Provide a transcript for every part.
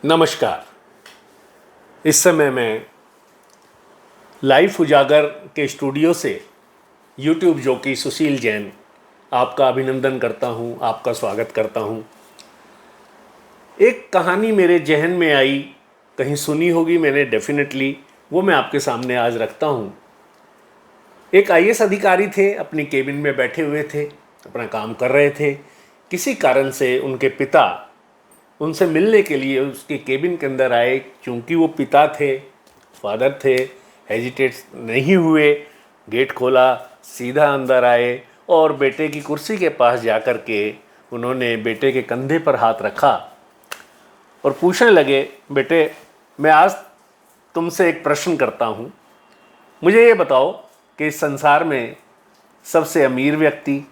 नमस्कार। इस समय मैं लाइफ उजागर के स्टूडियो से यूट्यूब जॉकी सुशील जैन आपका अभिनंदन करता हूं, आपका स्वागत करता हूं। एक कहानी मेरे जहन में आई, कहीं सुनी होगी मैंने डेफिनेटली, वो मैं आपके सामने आज रखता हूं। एक आईएएस अधिकारी थे, अपनी केबिन में बैठे हुए थे, अपना काम कर रहे थे। किसी कारण से उनके पिता उनसे मिलने के लिए उसके केबिन के अंदर आए। चूँकि वो पिता थे, फादर थे, हेजिटेट नहीं हुए, गेट खोला, सीधा अंदर आए और बेटे की कुर्सी के पास जाकर के उन्होंने बेटे के कंधे पर हाथ रखा और पूछने लगे, बेटे मैं आज तुमसे एक प्रश्न करता हूँ। मुझे ये बताओ कि इस संसार में सबसे अमीर व्यक्ति,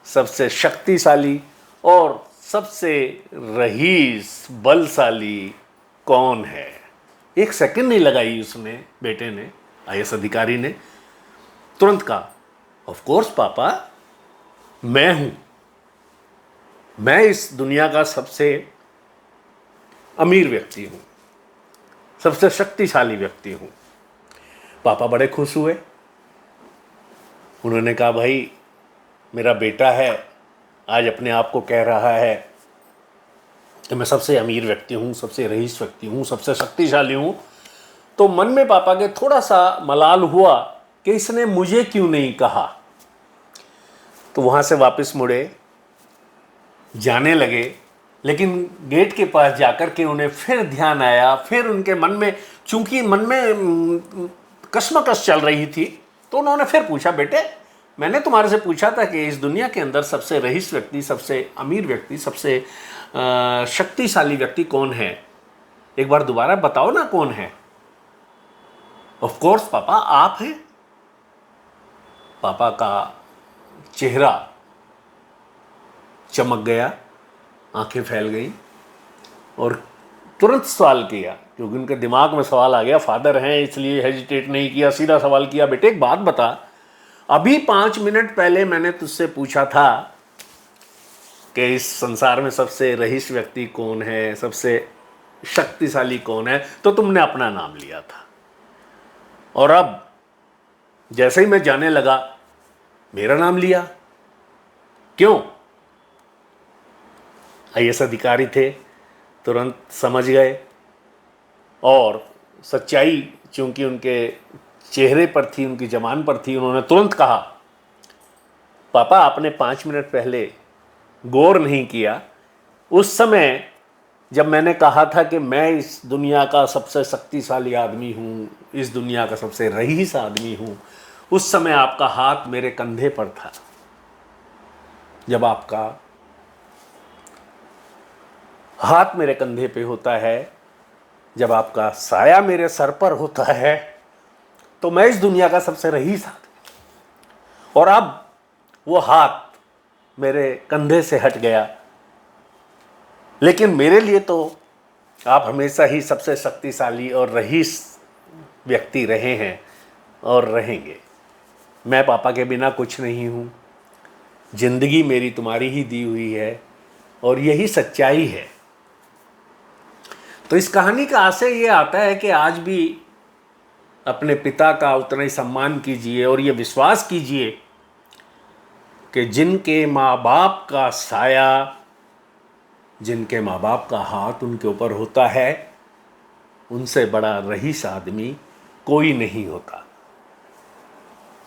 सबसे शक्तिशाली और सबसे रईस बलशाली कौन है? एक सेकंड नहीं लगाई उसने, बेटे ने, आईएएस अधिकारी ने तुरंत कहा, ऑफ कोर्स पापा, मैं हूं। मैं इस दुनिया का सबसे अमीर व्यक्ति हूं, सबसे शक्तिशाली व्यक्ति हूं। पापा बड़े खुश हुए। उन्होंने कहा, भाई मेरा बेटा है, आज अपने आप को कह रहा है कि मैं सबसे अमीर व्यक्ति हूँ, सबसे रईस व्यक्ति हूँ, सबसे शक्तिशाली हूँ। तो मन में पापा के थोड़ा सा मलाल हुआ कि इसने मुझे क्यों नहीं कहा। तो वहाँ से वापस मुड़े, जाने लगे। लेकिन गेट के पास जाकर के उन्हें फिर ध्यान आया, फिर उनके मन में, चूंकि मन में कश्मकश चल रही थी, तो उन्होंने फिर पूछा, बेटे मैंने तुम्हारे से पूछा था कि इस दुनिया के अंदर सबसे रईस व्यक्ति, सबसे अमीर व्यक्ति, सबसे शक्तिशाली व्यक्ति कौन है? एक बार दोबारा बताओ ना कौन है। ऑफ कोर्स पापा, आप हैं। पापा का चेहरा चमक गया, आंखें फैल गई और तुरंत सवाल किया, क्योंकि उनके दिमाग में सवाल आ गया, फादर हैं इसलिए हेजिटेट नहीं किया, सीधा सवाल किया, बेटे एक बात बता, अभी 5 मिनट पहले मैंने तुझसे पूछा था कि इस संसार में सबसे रईस व्यक्ति कौन है, सबसे शक्तिशाली कौन है, तो तुमने अपना नाम लिया था। और अब जैसे ही मैं जाने लगा, मेरा नाम लिया। क्यों? आईएएस अधिकारी थे, तुरंत समझ गए और सच्चाई चूंकि उनके चेहरे पर थी, उनकी जबान पर थी, उन्होंने तुरंत कहा, पापा आपने 5 मिनट पहले गौर नहीं किया। उस समय जब मैंने कहा था कि मैं इस दुनिया का सबसे शक्तिशाली आदमी हूँ, इस दुनिया का सबसे रईस आदमी हूँ, उस समय आपका हाथ मेरे कंधे पर था। जब आपका हाथ मेरे कंधे पे होता है, जब आपका साया मेरे सर पर होता है, तो मैं इस दुनिया का सबसे रईस आदमी। और अब वो हाथ मेरे कंधे से हट गया, लेकिन मेरे लिए तो आप हमेशा ही सबसे शक्तिशाली और रईस व्यक्ति रहे हैं और रहेंगे। मैं पापा के बिना कुछ नहीं हूँ। जिंदगी मेरी तुम्हारी ही दी हुई है और यही सच्चाई है। तो इस कहानी का आशय ये आता है कि आज भी अपने पिता का उतना ही सम्मान कीजिए और ये विश्वास कीजिए कि जिनके माँ बाप का साया, जिनके माँ बाप का हाथ उनके ऊपर होता है, उनसे बड़ा रईस आदमी कोई नहीं होता।